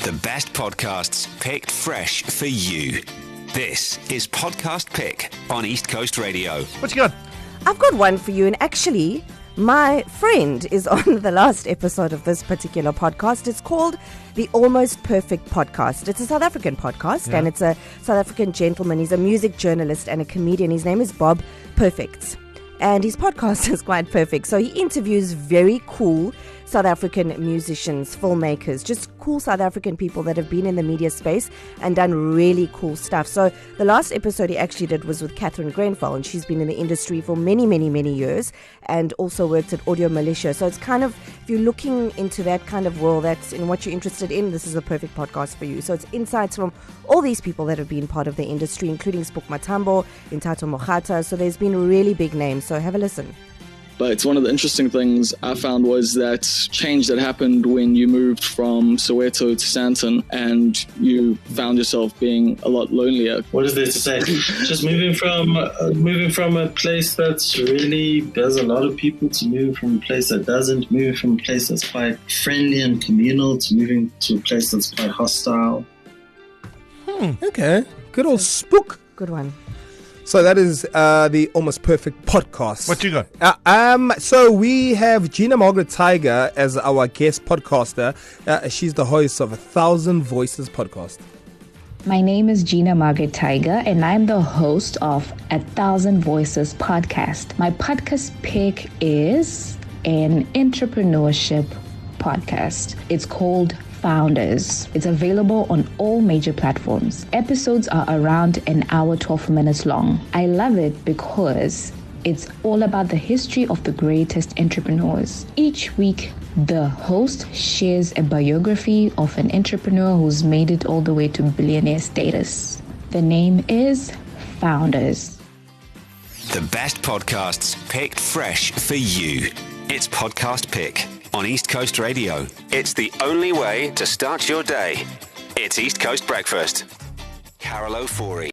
The best podcasts picked fresh for you. This is Podcast Pick on East Coast Radio. What you got? I've got one for you, and actually, my friend is on the last episode of this particular podcast. It's called The Almost Perfect Podcast. It's a South African podcast, and it's a South African gentleman. He's a music journalist and a comedian. His name is Bob Perfects, and his podcast is quite perfect. So he interviews very cool South African musicians, filmmakers, just cool South African people that have been in the media space and done really cool stuff. So the last episode he actually did was with Catherine Grenfell, and she's been in the industry for many, many, many years and also worked at Audio Militia. So it's kind of, if you're looking into that kind of world, that's in what you're interested in, this is a perfect podcast for you. So it's insights from all these people that have been part of the industry, including Spook Matambo, Intato Mochata. So there's been really big names. So have a listen. But one of the interesting things I found was that change that happened when you moved from Soweto to Sandton and you found yourself being a lot lonelier. What is there to say? Just moving from a place that's really does a lot of people to moving from a place that doesn't, moving from a place that's quite friendly and communal to moving to a place that's quite hostile. Okay. Good old Spook. Good one. So that is the Almost Perfect Podcast. What you got? So we have Gina Margaret Tiger as our guest podcaster. She's the host of 1,000 Voices podcast. My name is Gina Margaret Tiger, and I'm the host of 1,000 Voices podcast. My podcast pick is an entrepreneurship podcast. It's called Founders. It's available on all major platforms. Episodes are around an hour, 12 minutes long. I love it because it's all about the history of the greatest entrepreneurs. Each week, the host shares a biography of an entrepreneur who's made it all the way to billionaire status. The name is Founders. The best podcasts picked fresh for you. It's Podcast Pick on East Coast Radio. It's the only way to start your day. It's East Coast Breakfast. Carol O'Forey.